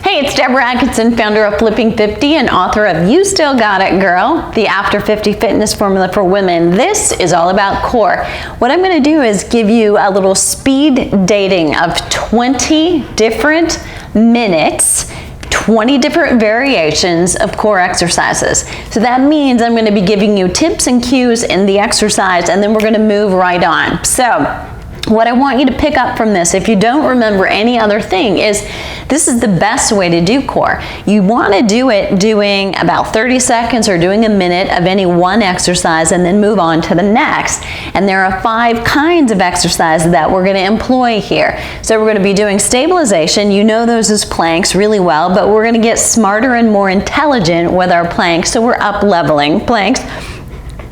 Hey, it's Deborah Atkinson, founder of Flipping 50 and author of You Still Got It, Girl, the After 50 Fitness Formula for Women. This is all about core. What I'm going to do is give you a little speed dating of 20 different minutes, 20 different variations of core exercises. So that means I'm going to be giving you tips and cues in the exercise, and then we're going to move right on. So what I want you to pick up from this, if you don't remember any other thing, is this is the best way to do core. You want to do it doing about 30 seconds or doing a minute of any one exercise and then move on to the next. And there are 5 kinds of exercises that we're going to employ here. So we're going to be doing stabilization. You know those as planks really well, but we're going to get smarter and more intelligent with our planks. So we're up leveling planks.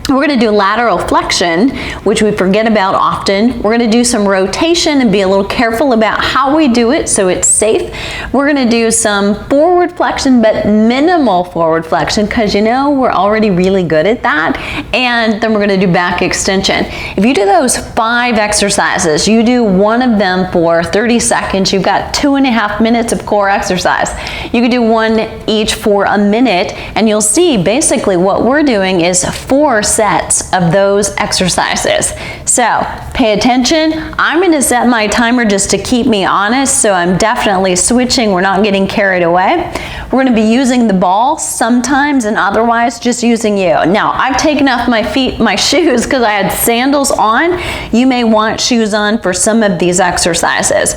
We're going to do lateral flexion, which we forget about often. We're going to do some rotation and be a little careful about how we do it so it's safe. We're going to do some forward flexion, but minimal forward flexion, because you know we're already really good at that. And then we're going to do back extension. If you do those 5 exercises, you do one of them for 30 seconds, you've got 2.5 minutes of core exercise. You could do one each for a minute, and you'll see basically what we're doing is 4 sets of those exercises. So pay attention. I'm going to set my timer just to keep me honest, so I'm definitely switching. We're not getting carried away. We're going to be using the ball sometimes, and otherwise just using you. Now, I've taken off my shoes because I had sandals on. You may want shoes on for some of these exercises.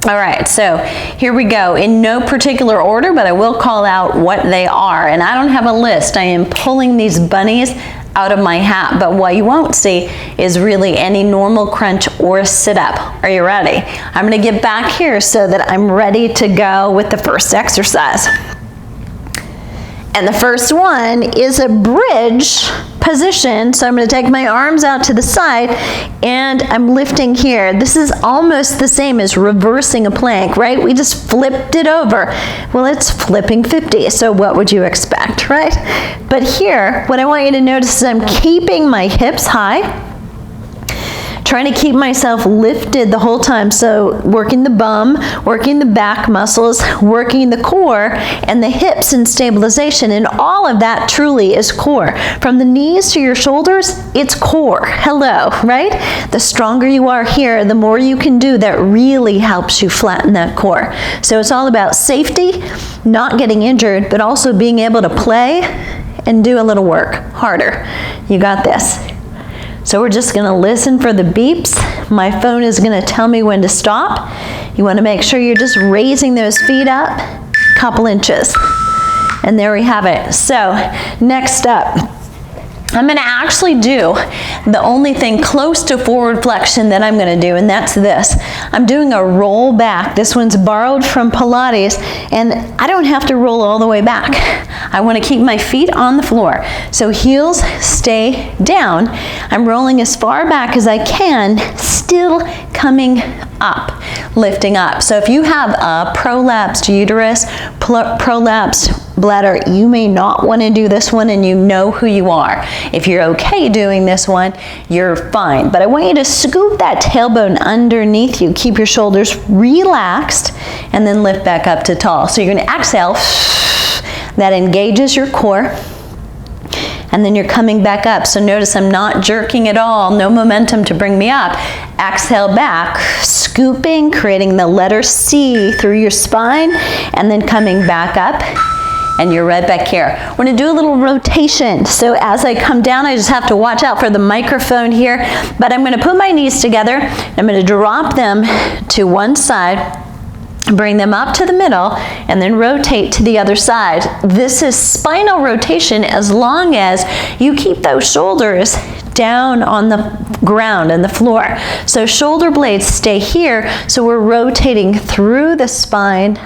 All right, so here we go. In no particular order, but I will call out what they are. And I don't have a list. I am pulling these bunnies out of my hat, but what you won't see is really any normal crunch or sit-up. Are you ready? I'm gonna get back here so that I'm ready to go with the first exercise. And the first one is a bridge position. So I'm going to take my arms out to the side and I'm lifting here. This is almost the same as reversing a plank, right? We just flipped it over. Well, it's flipping 50. So what would you expect, right? But here, what I want you to notice is I'm keeping my hips high, trying to keep myself lifted the whole time. So working the bum, working the back muscles, working the core and the hips in stabilization. And all of that truly is core. From the knees to your shoulders, it's core. Hello, right? The stronger you are here, the more you can do that really helps you flatten that core. So it's all about safety, not getting injured, but also being able to play and do a little work harder. You got this. So we're just going to listen for the beeps. My phone is going to tell me when to stop. You want to make sure you're just raising those feet up a couple inches. And there we have it. So next up, I'm going to actually do the only thing close to forward flexion that I'm going to do, and that's this. I'm doing a roll back. This one's borrowed from Pilates, and I don't have to roll all the way back. I want to keep my feet on the floor. So heels stay down. I'm rolling as far back as I can, still coming up, lifting up. So if you have a prolapsed uterus, prolapsed bladder, you may not want to do this one, and you know who you are. If you're okay doing this one, you're fine. But I want you to scoop that tailbone underneath you. Keep your shoulders relaxed, and then lift back up to tall. So you're going to exhale. That engages your core. And then you're coming back up. So notice I'm not jerking at all, no momentum to bring me up. Exhale back, scooping, creating the letter C through your spine, and then coming back up. And you're right back here. We're going to do a little rotation. So as I come down, I just have to watch out for the microphone here. But I'm going to put my knees together. I'm going to drop them to one side, bring them up to the middle, and then rotate to the other side. This is spinal rotation as long as you keep those shoulders down on the ground and the floor. So shoulder blades stay here, so we're rotating through the spine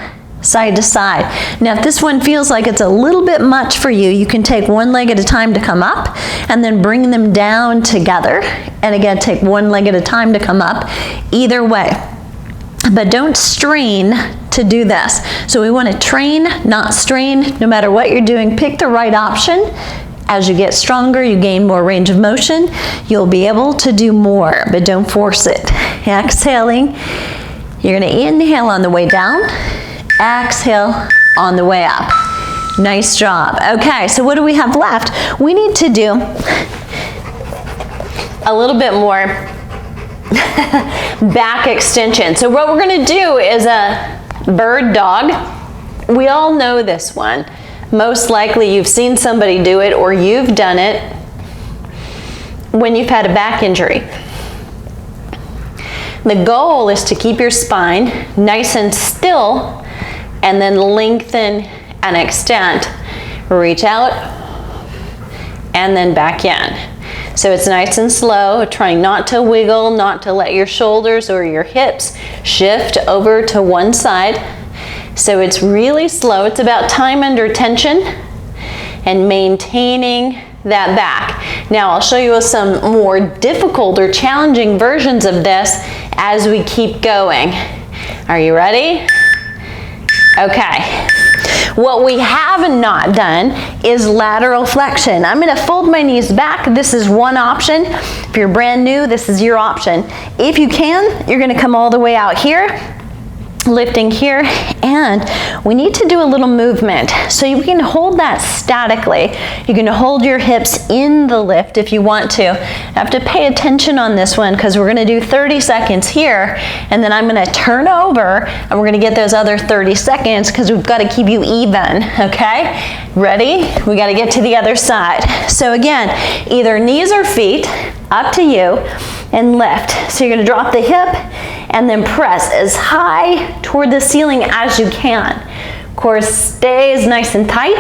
side to side. Now if this one feels like it's a little bit much for you, you can take one leg at a time to come up and then bring them down together. And again, take one leg at a time to come up. Either way. But don't strain to do this. So we want to train, not strain, no matter what you're doing. Pick the right option. As you get stronger, you gain more range of motion. You'll be able to do more, but don't force it. Exhaling. You're going to inhale on the way down. exhale on the way up. Nice job. Okay, so what do we have left? We need to do a little bit more back extension. So what we're going to do is a bird dog. We all know this one. Most likely you've seen somebody do it or you've done it when you've had a back injury. The goal is to keep your spine nice and still and then lengthen and extend. Reach out and then back in. So it's nice and slow, trying not to wiggle, not to let your shoulders or your hips shift over to one side. So it's really slow. It's about time under tension and maintaining that back. Now I'll show you some more difficult or challenging versions of this as we keep going. Are you ready? Okay. What we have not done is lateral flexion. I'm going to fold my knees back. This is one option. If you're brand new, this is your option. If you can, you're going to come all the way out here, lifting here, and we need to do a little movement. So you can hold that statically. You can hold your hips in the lift if you want to. You have to pay attention on this one because we're going to do 30 seconds here, and then I'm going to turn over and we're going to get those other 30 seconds because we've got to keep you even, okay? Ready? We got to get to the other side. So again, either knees or feet, up to you, and lift. So you're going to drop the hip and then press as high toward the ceiling as you can. Core stays nice and tight.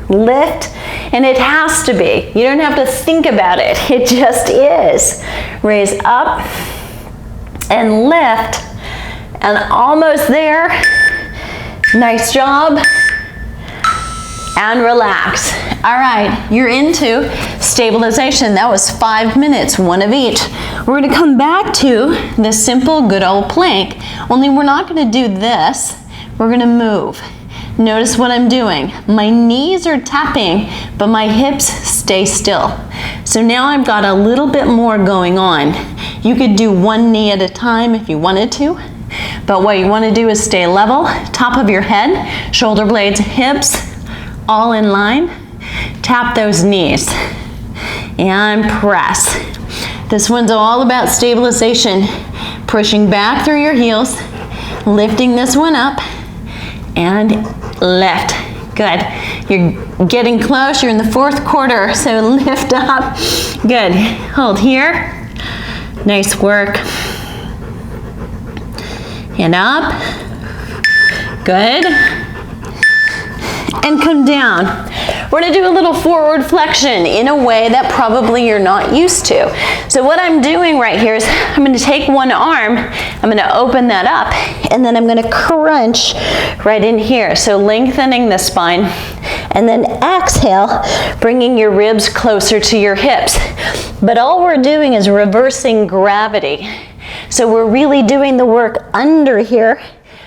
Lift, and it has to be. You don't have to think about it. It just is. Raise up and lift, and almost there. Nice job. And relax. All right, you're into stabilization. That was 5 minutes, one of each. We're going to come back to the simple good old plank, only we're not going to do this. We're going to move. Notice what I'm doing. My knees are tapping, but my hips stay still. So now I've got a little bit more going on. You could do one knee at a time if you wanted to, but what you want to do is stay level, top of your head, shoulder blades, hips, all in line. Tap those knees and press. This one's all about stabilization. Pushing back through your heels, lifting this one up, and lift. Good. You're getting close. You're in the fourth quarter, so lift up. Good. Hold here. Nice work. And up. Good. And come down. We're going to do a little forward flexion in a way that probably you're not used to. So what I'm doing right here is I'm going to take one arm, I'm going to open that up, and then I'm going to crunch right in here. So lengthening the spine, and then exhale, bringing your ribs closer to your hips. But all we're doing is reversing gravity. So we're really doing the work under here.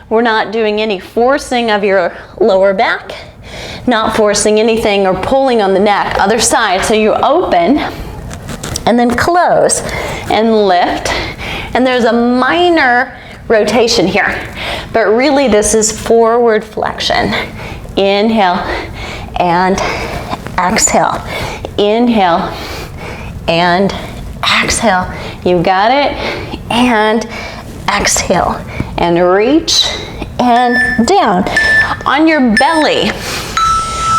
We're not doing any forcing of your lower back, not forcing anything or pulling on the neck. Other side. So you open and then close and lift. And there's a minor rotation here, but really this is forward flexion. Inhale and exhale. Inhale and exhale. You got it. And exhale. And reach and down. On your belly,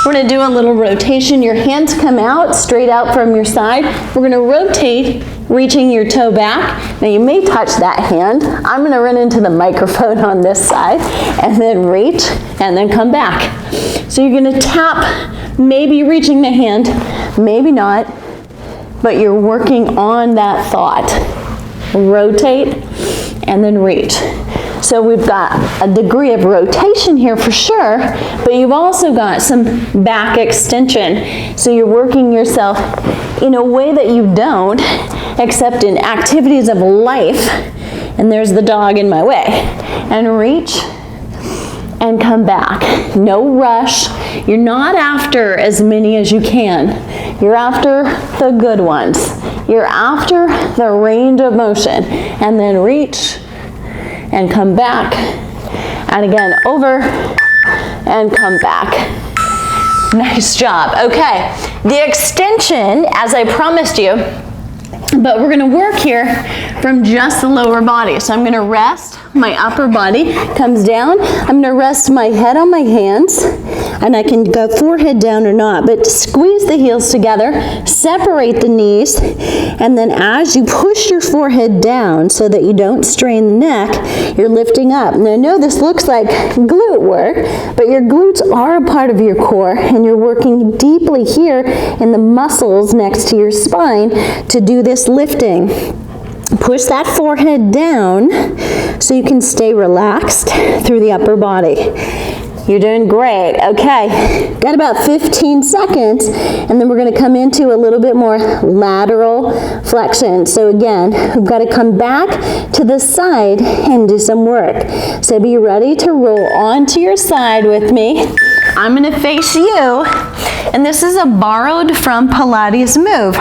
we're going to do a little rotation. Your hands come out, straight out from your side. We're going to rotate, reaching your toe back. Now you may touch that hand. I'm going to run into the microphone on this side and then reach and then come back. So you're going to tap, maybe reaching the hand, maybe not, but you're working on that thought. Rotate and then reach. So we've got a degree of rotation here for sure, but you've also got some back extension. So you're working yourself in a way that you don't, except in activities of life. And there's the dog in my way. And reach and come back. No rush. You're not after as many as you can. You're after the good ones. You're after the range of motion. And then reach and come back. And again, over and come back. Nice job. Okay, the extension, as I promised you, but we're gonna work here from just the lower body. So I'm gonna rest, my upper body comes down. I'm gonna rest my head on my hands, and I can go forehead down or not, but squeeze the heels together, separate the knees, and then as you push your forehead down so that you don't strain the neck, you're lifting up. Now I know this looks like glute work, but your glutes are a part of your core, and you're working deeply here in the muscles next to your spine to do this lifting. Push that forehead down so you can stay relaxed through the upper body. You're doing great. Okay, got about 15 seconds, and then we're going to come into a little bit more lateral flexion. So again, we've got to come back to the side and do some work. So be ready to roll onto your side with me. I'm going to face you, and this is a borrowed from Pilates move.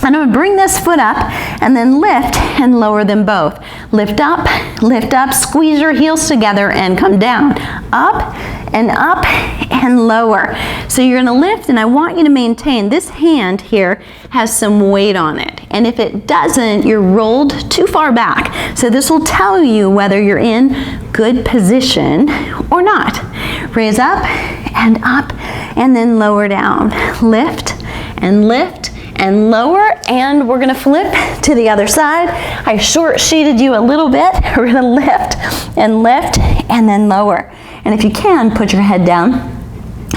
And I'm going to bring this foot up and then lift and lower them both. Lift up, squeeze your heels together and come down. Up and lower. So you're going to lift, and I want you to maintain. This hand here has some weight on it. And if it doesn't, you're rolled too far back. So this will tell you whether you're in good position or not. Raise up and then lower down. Lift and lower, and we're gonna flip to the other side. I short sheeted you a little bit. We're gonna lift and then lower. And if you can, put your head down.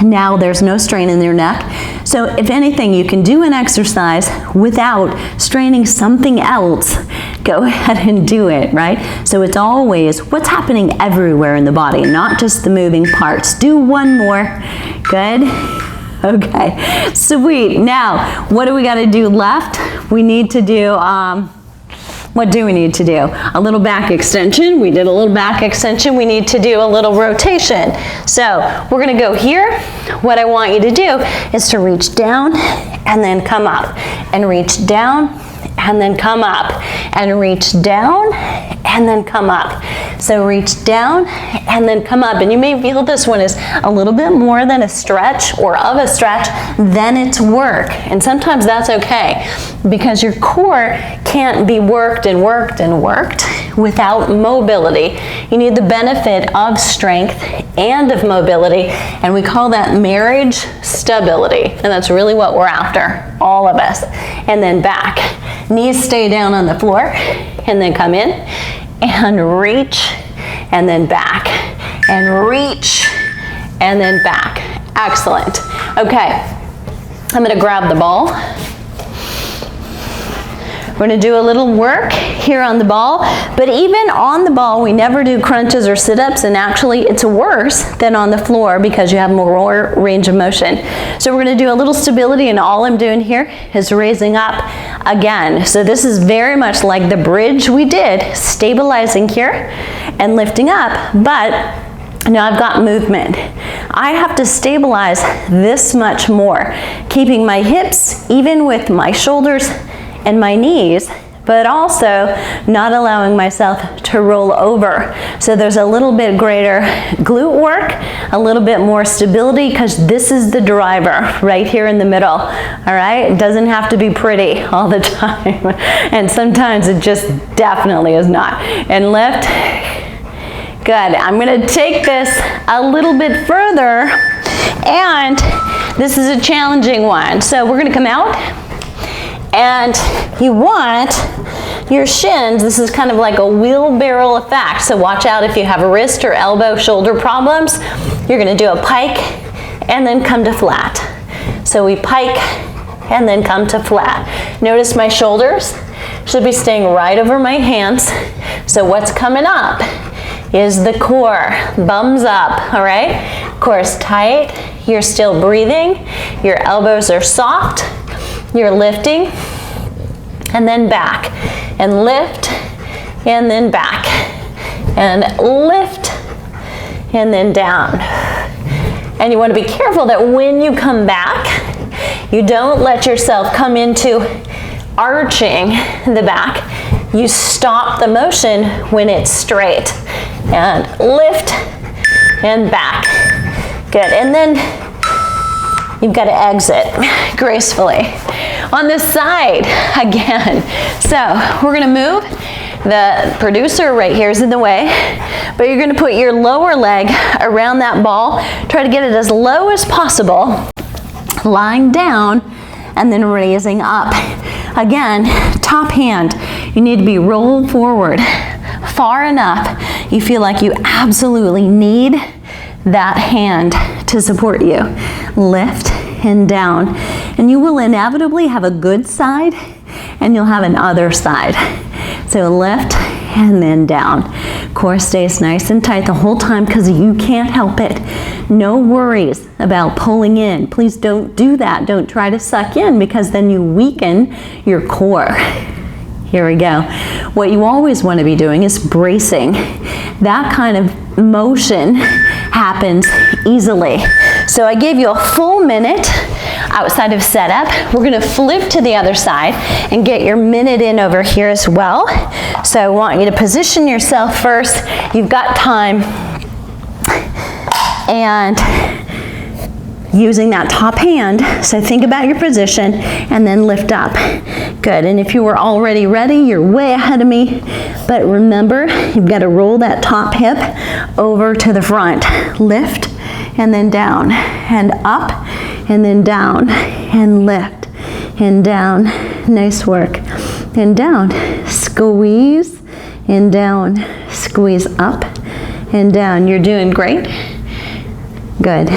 Now there's no strain in your neck. So if anything, you can do an exercise without straining something else. Go ahead and do it, right? So it's always what's happening everywhere in the body, not just the moving parts. Do one more. Good. Okay, sweet. Now, what do we got to do left? We need to do, what do we need to do? A little back extension. We did a little back extension. We need to do a little rotation. So we're going to go here. What I want you to do is to reach down and then come up, and reach down and then come up, and reach down and then come up. So reach down and then come up. And you may feel this one is a little bit more than a stretch or of a stretch, then it's work. And sometimes that's okay, because your core can't be worked and worked and worked without mobility. You need the benefit of strength and of mobility, and we call that marriage stability. And that's really what we're after, all of us. And then back. Knees stay down on the floor, and then come in and reach, and then back, and reach, and then back. Excellent. Okay, I'm going to grab the ball. We're going to do a little work here on the ball, but even on the ball, we never do crunches or sit-ups, and actually it's worse than on the floor because you have more range of motion. So we're going to do a little stability, and all I'm doing here is raising up again. So this is very much like the bridge we did, stabilizing here and lifting up, but now I've got movement. I have to stabilize this much more, keeping my hips even with my shoulders and my knees, but also not allowing myself to roll over. So there's a little bit greater glute work, a little bit more stability, because this is the driver right here in the middle, all right? It doesn't have to be pretty all the time, and sometimes it just definitely is not. And lift. Good. I'm gonna take this a little bit further, and this is a challenging one. So we're gonna come out, and you want your shins, this is kind of like a wheelbarrow effect, so watch out if you have wrist or elbow, shoulder problems. You're going to do a pike and then come to flat. So we pike and then come to flat. Notice my shoulders should be staying right over my hands. So what's coming up is the core, bums up, all right? Core is tight, you're still breathing, your elbows are soft, you're lifting, and then back, and lift, and then back, and lift, and then down. And you want to be careful that when you come back, you don't let yourself come into arching the back. You stop the motion when it's straight. and lift, and back. Good, and then you've got to exit gracefully. On this side, again. So we're gonna move. The producer right here is in the way, but you're gonna put your lower leg around that ball. Try to get it as low as possible, lying down, and then raising up. Again, top hand, you need to be rolled forward far enough you feel like you absolutely need that hand to support you. Lift and down, and you will inevitably have a good side and you'll have an other side. So lift and then down. Core stays nice and tight the whole time because you can't help it. No worries about pulling in. Please don't do that. Don't try to suck in because then you weaken your core. Here we go. What you always want to be doing is bracing. That kind of motion happens easily. So I gave you a full minute outside of setup. We're going to flip to the other side and get your minute in over here as well. So I want you to position yourself first. You've got time. And using that top hand, so think about your position and then lift up. Good, and if you were already ready, you're way ahead of me. But remember, you've got to roll that top hip over to the front. Lift and then down and up and then down and lift and down. Nice work. And down. Squeeze and down. Squeeze up and down. You're doing great. Good.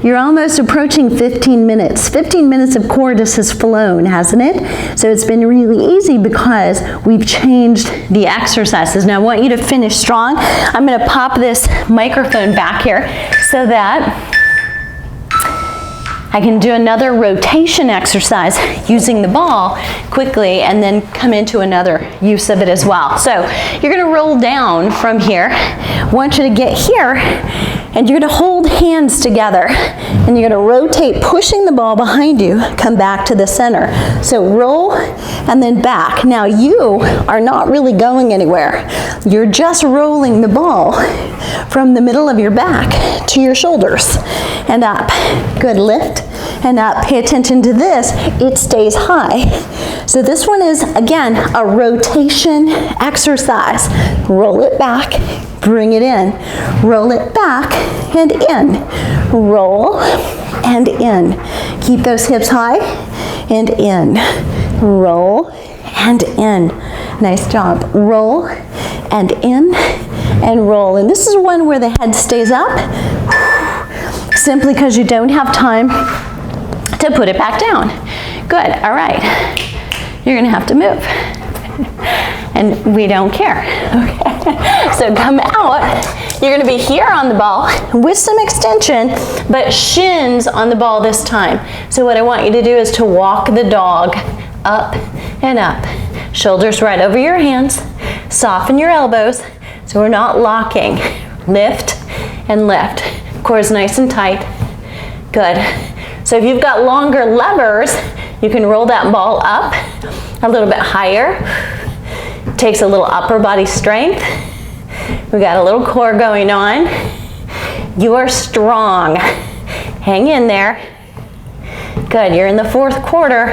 You're almost approaching 15 minutes. 15 minutes of core just has flown, hasn't it? So it's been really easy because we've changed the exercises. Now I want you to finish strong. I'm going to pop this microphone back here so that I can do another rotation exercise using the ball quickly and then come into another use of it as well. So you're going to roll down from here. I want you to get here and you're going to hold hands together and you're going to rotate, pushing the ball behind you, come back to the center. So roll and then back. Now you are not really going anywhere. You're just rolling the ball from the middle of your back to your shoulders and up. Good, lift and up. Pay attention to this. It stays high. So this one is, again, a rotation exercise. Roll it back, bring it in. Roll it back and in. Roll and in. Keep those hips high and in. Roll and in. Nice job. Roll and in and roll. And this is one where the head stays up simply because you don't have time to put it back down. Good, all right. You're gonna have to move. And we don't care, okay? So come out. You're gonna be here on the ball with some extension, but shins on the ball this time. So what I want you to do is to walk the dog up and up. Shoulders right over your hands. Soften your elbows so we're not locking. Lift and lift. Core is nice and tight. Good. So if you've got longer levers, you can roll that ball up a little bit higher. Takes a little upper body strength. We got a little core going on. You are strong. Hang in there. Good, you're in the fourth quarter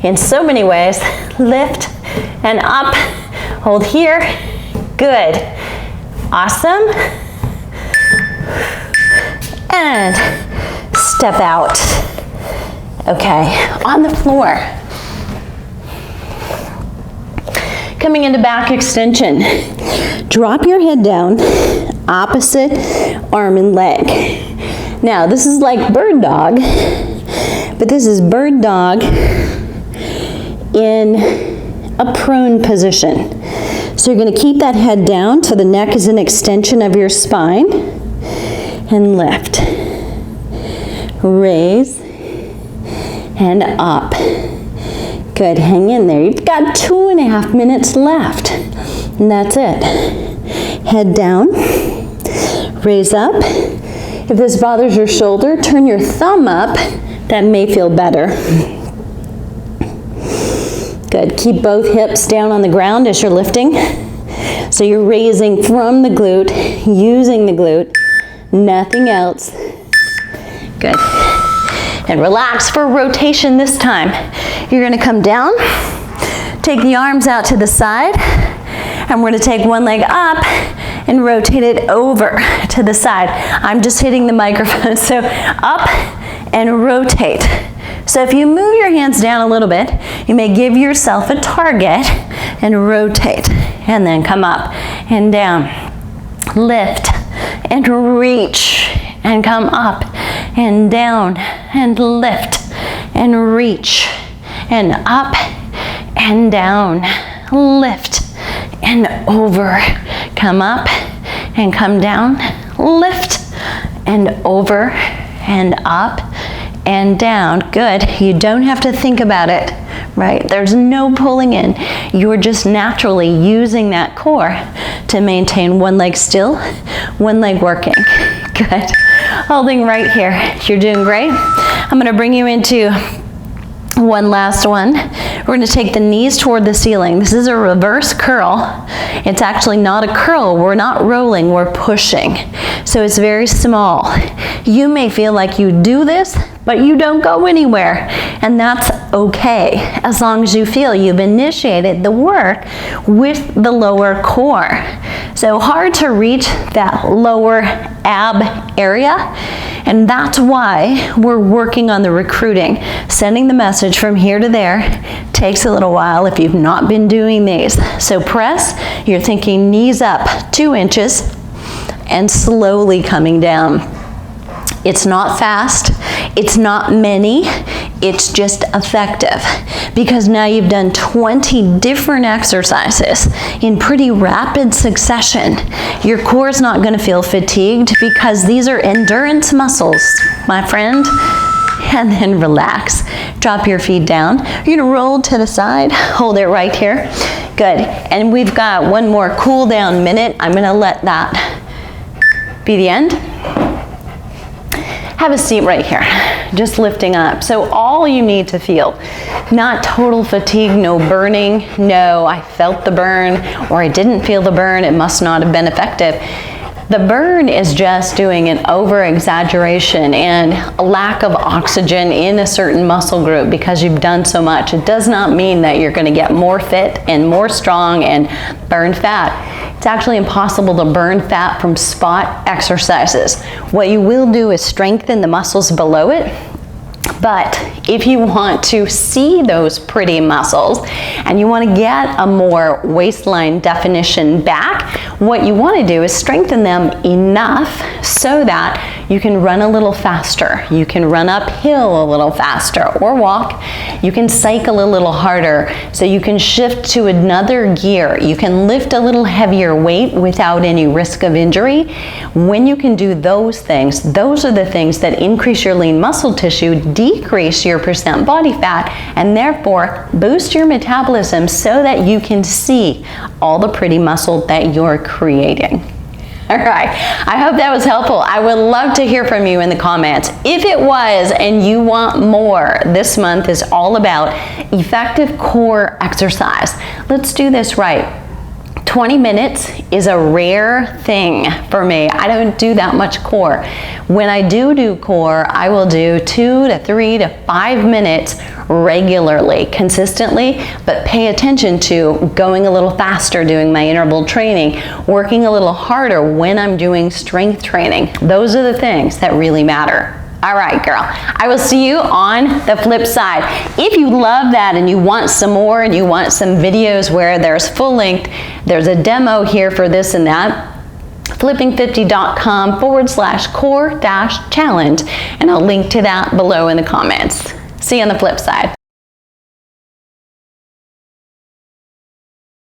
in so many ways. Lift and up. Hold here. Good. Awesome. And step out. Okay, on the floor. Coming into back extension. Drop your head down, opposite arm and leg. Now, this is like bird dog, but this is bird dog in a prone position. So you're going to keep that head down so the neck is an extension of your spine, and lift. Raise and up. Good, hang in there. You've got 2.5 minutes left, and that's it. Head down, raise up. If this bothers your shoulder, turn your thumb up. That may feel better. Good, keep both hips down on the ground as you're lifting. So you're raising from the glute, using the glute, nothing else. Good. And relax for rotation this time. You're gonna come down, take the arms out to the side, and we're gonna take one leg up and rotate it over to the side. I'm just hitting the microphone, so up and rotate. So if you move your hands down a little bit, you may give yourself a target and rotate, and then come up and down. Lift and reach, and come up and down, and lift and reach, and up and down, lift and over, come up and come down, lift and over and up and down. Good. You don't have to think about it, right? There's no pulling in. You're just naturally using that core to maintain one leg still, one leg working. Good. Holding right here. You're doing great. I'm going to bring you into one last one. We're going to take the knees toward the ceiling. This is a reverse curl. It's actually not a curl. We're not rolling, we're pushing. So it's very small. You may feel like you do this, but you don't go anywhere. And that's okay, as long as you feel you've initiated the work with the lower core. So hard to reach that lower ab area, and that's why we're working on the recruiting. Sending the message from here to there takes a little while if you've not been doing these. So press, you're thinking knees up 2 inches and slowly coming down. It's not fast, it's not many, it's just effective, because now you've done 20 different exercises in pretty rapid succession. Your core is not going to feel fatigued because these are endurance muscles, my friend. And then relax. Drop your feet down. You're going to roll to the side. Hold it right here. Good. And we've got one more cool down minute. I'm going to let that be the end. Have a seat right here, just lifting up. So all you need to feel, not total fatigue, no burning, no I felt the burn or I didn't feel the burn, it must not have been effective. The burn is just doing an over-exaggeration and a lack of oxygen in a certain muscle group because you've done so much. It does not mean that you're going to get more fit and more strong and burn fat. It's actually impossible to burn fat from spot exercises. What you will do is strengthen the muscles below it. But if you want to see those pretty muscles and you want to get a more waistline definition back, what you want to do is strengthen them enough so that you can run a little faster. You can run uphill a little faster or walk. You can cycle a little harder, so you can shift to another gear. You can lift a little heavier weight without any risk of injury. When you can do those things, those are the things that increase your lean muscle tissue, decrease your percent body fat, and therefore boost your metabolism so that you can see all the pretty muscle that you're creating. All right, I hope that was helpful. I would love to hear from you in the comments. If it was and you want more, this month is all about effective core exercise. Let's do this right. 20 minutes is a rare thing for me. I don't do that much core. When I do core, I will do 2 to 3 to 5 minutes regularly, consistently, but pay attention to going a little faster doing my interval training, working a little harder when I'm doing strength training. Those are the things that really matter. All right, girl, I will see you on the flip side. If you love that and you want some more and you want some videos where there's full length, there's a demo here for this and that, flipping50.com/core-challenge, and I'll link to that below in the comments. See you on the flip side.